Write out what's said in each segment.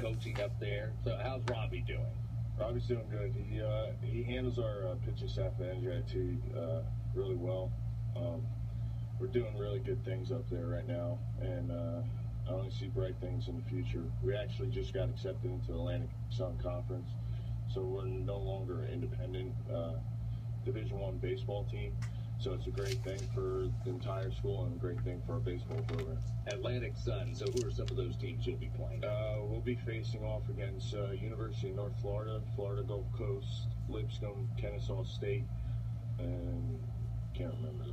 coaching up there. So how's Robbie doing? Robbie's doing good. He handles our pitching staff at NJIT really well. We're doing really good things up there right now, and I only see bright things in the future. We actually just got accepted into the Atlantic Sun Conference, so we're no longer an independent Division I baseball team. So it's a great thing for the entire school and a great thing for our baseball program. Atlantic Sun, so who are some of those teams you'll be playing? We'll be facing off against University of North Florida, Florida Gulf Coast, Lipscomb, Kennesaw State, and can't remember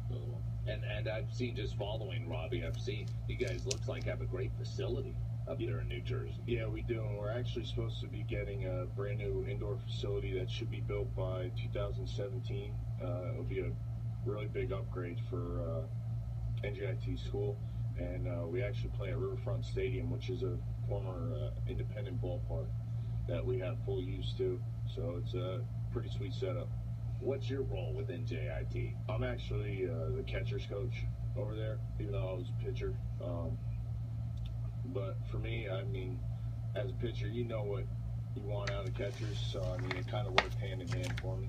the other one. And I've seen, just following Robbie, I've seen you guys looks like have a great facility up there in New Jersey. Yeah, we do, and we're actually supposed to be getting a brand new indoor facility that should be built by 2017. It'll be a really big upgrade for NJIT school, and we actually play at Riverfront Stadium, which is a former independent ballpark that we have full use to, so it's a pretty sweet setup. What's your role with NJIT? I'm actually the catcher's coach over there, even though I was a pitcher. But for me, I mean, as a pitcher, you know what you want out of catchers, so I mean, it kind of worked hand in hand for me.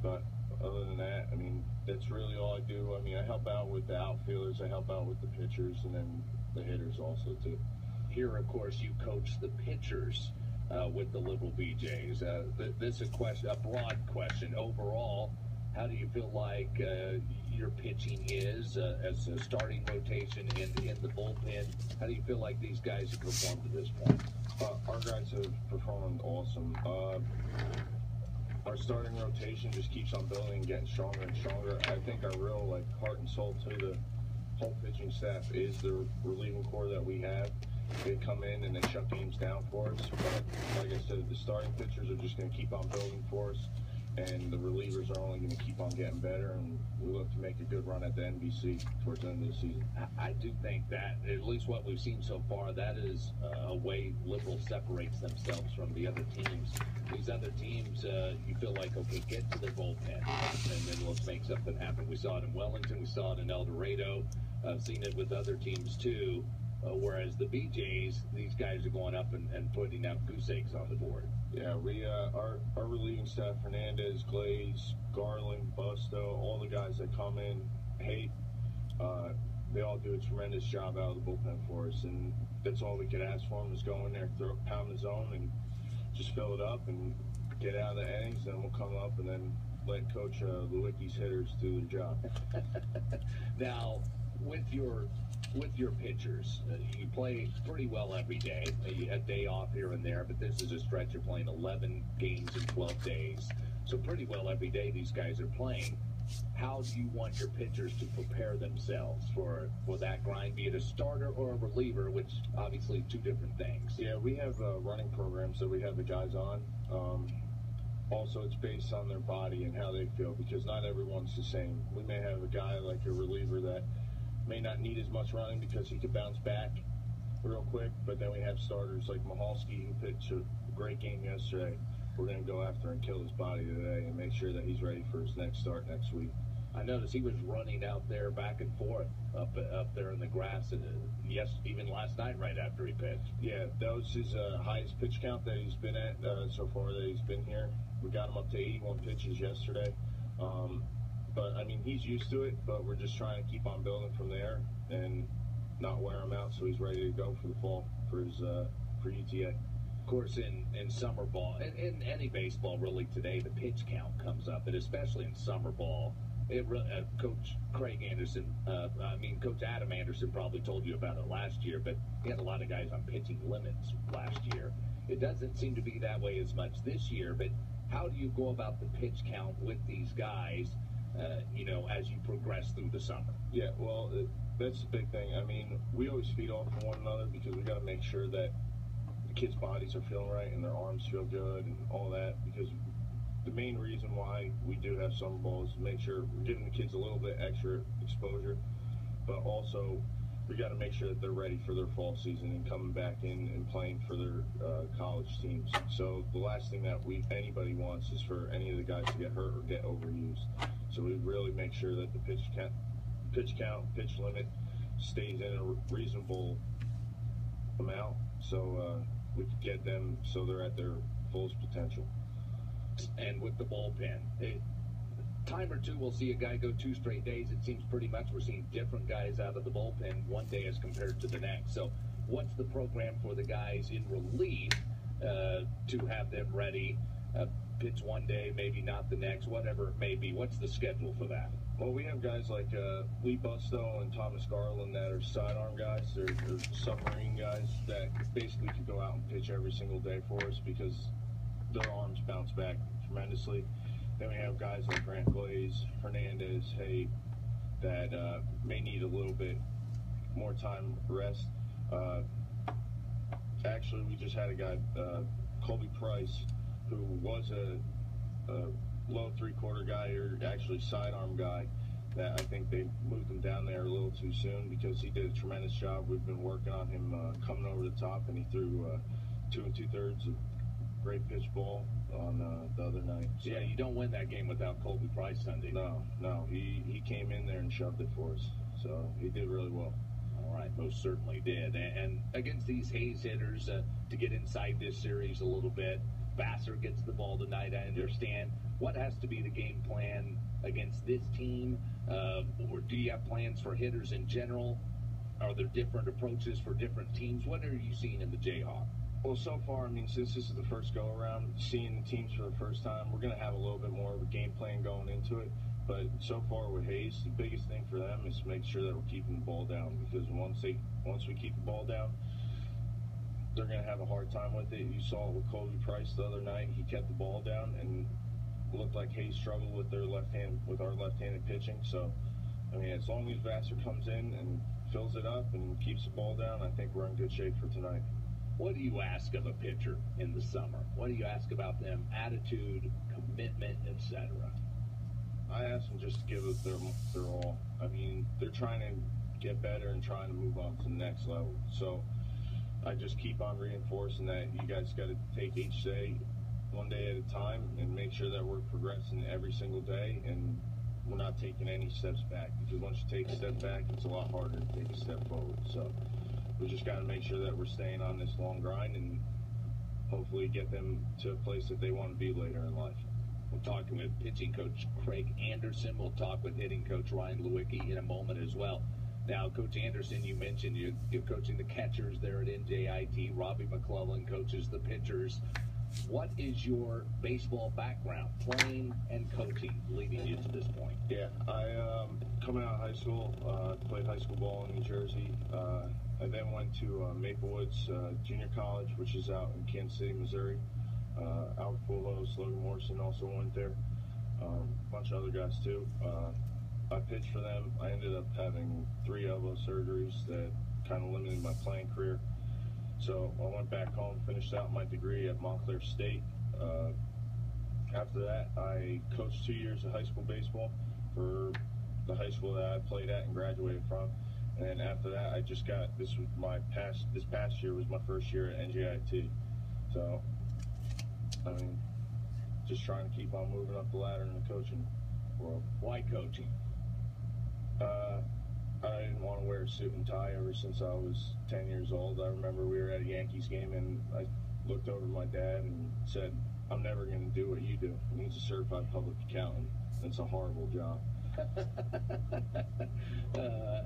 But other than that, I mean, that's really all I do. I mean, I help out with the outfielders, I help out with the pitchers, and then the hitters also too. Here, of course, you coach the pitchers with the Liberal BJs. This is a broad question. Overall, how do you feel like your pitching is as a starting rotation in the bullpen? How do you feel like these guys have performed to this point? Our guys have performed awesome. Our starting rotation just keeps on building and getting stronger and stronger. I think our real heart and soul to the whole pitching staff is the relieving core that we have. They come in and they shut games down for us. But like I said, the starting pitchers are just going to keep on building for us, and the relievers are only going to keep on getting better, and we look to make a good run at the NBC towards the end of the season. I do think that, at least what we've seen so far, that is a way Liberal separates themselves from the other teams. These other teams, you feel like, okay, get to their bullpen, and then let's make something happen. We saw it in Wellington, we saw it in El Dorado, I've seen it with other teams too. Whereas the BJs, these guys are going up and putting out goose eggs on the board. Yeah, we our relieving staff, Hernandez, Glaze, Garland, Busto, all the guys that come in, they all do a tremendous job out of the bullpen for us, and that's all we could ask for them is go in there, pound the zone, and just fill it up and get out of the innings, and we'll come up and then let Coach Lewicki's hitters do their job. Now, with your pitchers, you play pretty well every day. You had a day off here and there, but this is a stretch. You're playing 11 games in 12 days. So pretty well every day these guys are playing. How do you want your pitchers to prepare themselves for that grind, be it a starter or a reliever, which obviously two different things? Yeah, we have running programs that we have the guys on. Also, it's based on their body and how they feel, because not everyone's the same. We may have a guy like a reliever that may not need as much running because he could bounce back real quick, but then we have starters like Mahalski, who pitched a great game yesterday. We're going to go after and kill his body today and make sure that he's ready for his next start next week. I noticed he was running out there back and forth up there in the grass, and even last night right after he pitched. Yeah, that was his highest pitch count that he's been at so far that he's been here. We got him up to 81 pitches yesterday. But, I mean, he's used to it, but we're just trying to keep on building from there and not wear him out so he's ready to go for the fall for his for UTA. Of course, in summer ball, in any baseball really today, the pitch count comes up, and especially in summer ball. Coach Craig Anderson, Coach Adam Anderson probably told you about it last year, but he had a lot of guys on pitching limits last year. It doesn't seem to be that way as much this year, but how do you go about the pitch count with these guys, as you progress through the summer? Yeah, well, that's the big thing. I mean, we always feed off of one another because we got to make sure that the kids' bodies are feeling right and their arms feel good and all that, because the main reason why we do have summer ball is to make sure we're giving the kids a little bit extra exposure, but also we got to make sure that they're ready for their fall season and coming back in and playing for their college teams. So the last thing that anybody wants is for any of the guys to get hurt or get overused. So we really make sure that the pitch count, pitch limit stays in a reasonable them out so we could get them so they're at their fullest potential. And with the bullpen, time or two we'll see a guy go 2 straight days. It seems pretty much we're seeing different guys out of the bullpen one day as compared to the next. So what's the program for the guys in relief to have them ready? Pitch one day, maybe not the next, whatever it may be. What's the schedule for that? Well, we have guys like Lee Busto and Thomas Garland that are sidearm guys. They're submarine guys that basically can go out and pitch every single day for us because their arms bounce back tremendously. Then we have guys like Grant Glaze, Hernandez, Hay, that may need a little bit more time rest. Actually, we just had a guy, Colby Price, who was a low three-quarter guy, or actually sidearm guy, that I think they moved him down there a little too soon because he did a tremendous job. We've been working on him coming over the top, and he threw 2 2/3 of great pitch ball on the other night. So, yeah, you don't win that game without Colby Price Sunday. No. He came in there and shoved it for us, so he did really well. All right, most certainly did. And against these Hayes hitters, to get inside this series a little bit, Vassar gets the ball tonight, I understand. What has to be the game plan against this team? Or do you have plans for hitters in general? Are there different approaches for different teams? What are you seeing in the Jayhawk? Well, so far, I mean, since this is the first go-around, seeing the teams for the first time, we're going to have a little bit more of a game plan going into it. But so far with Hayes, the biggest thing for them is to make sure that we're keeping the ball down, because once we keep the ball down, they're going to have a hard time with it. You saw it with Colby Price the other night. He kept the ball down, and it looked like Hayes struggled with our left-handed pitching. So, I mean, as long as Vassar comes in and fills it up and keeps the ball down, I think we're in good shape for tonight. What do you ask of a pitcher in the summer? What do you ask about them? Attitude, commitment, etc. I ask them just to give it their all. I mean, they're trying to get better and trying to move on to the next level. So I just keep on reinforcing that you guys got to take each day one day at a time and make sure that we're progressing every single day and we're not taking any steps back, because once you take a step back, it's a lot harder to take a step forward. So we just got to make sure that we're staying on this long grind and hopefully get them to a place that they want to be later in life. We're talking with pitching coach Craig Anderson. We'll talk with hitting coach Ryan Lewicki in a moment as well. Now, Coach Anderson, you mentioned you're coaching the catchers there at NJIT. Robbie McClellan coaches the pitchers. What is your baseball background, playing and coaching, leading you to this point? Yeah, I coming out of high school, played high school ball in New Jersey. I then went to Maple Woods Junior College, which is out in Kansas City, Missouri. Albert Pujols, Logan Morrison also went there. A bunch of other guys too. I pitched for them. I ended up having 3 elbow surgeries that kind of limited my playing career. So I went back home, finished out my degree at Montclair State. After that, I coached 2 years of high school baseball for the high school that I played at and graduated from. And then after that, I just got, this past year was my first year at NJIT. So, I mean, just trying to keep on moving up the ladder in the coaching world. Why coaching? I didn't want to wear a suit and tie ever since I was 10 years old. I remember we were at a Yankees game, and I looked over to my dad and said, I'm never going to do what you do. He's a certified public accountant. It's a horrible job.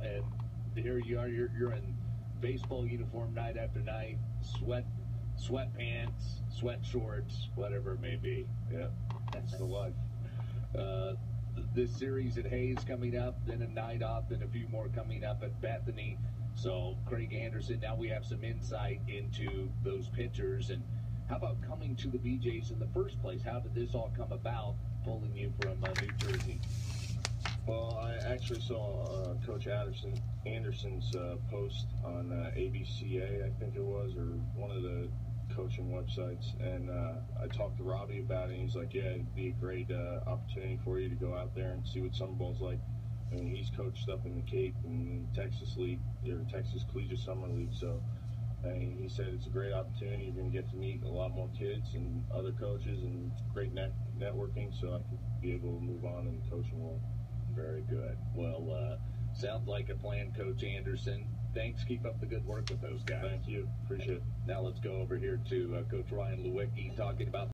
And here you are, you're in baseball uniform night after night, sweatpants, sweat shorts, whatever it may be. Yeah, that's the life. This series at Hayes coming up, then a night off, then a few more coming up at Bethany. So, Craig Anderson, now we have some insight into those pitchers. And how about coming to the BJs in the first place? How did this all come about, pulling you from New Jersey? Well, I actually saw Coach Anderson's post on ABCA, I think it was, or one of the coaching websites, and I talked to Robbie about it, and he's like, yeah, it'd be a great opportunity for you to go out there and see what summer ball's like. I mean, he's coached up in the Cape and Texas League, or Texas Collegiate Summer League, so he said it's a great opportunity. You're going to get to meet a lot more kids and other coaches, and great networking, so I could be able to move on in the coaching world. Very good. Well, sounds like a plan, Coach Anderson. Thanks. Keep up the good work with those guys. Thank you. Appreciate it. Now let's go over here to Coach Ryan Lewicki talking about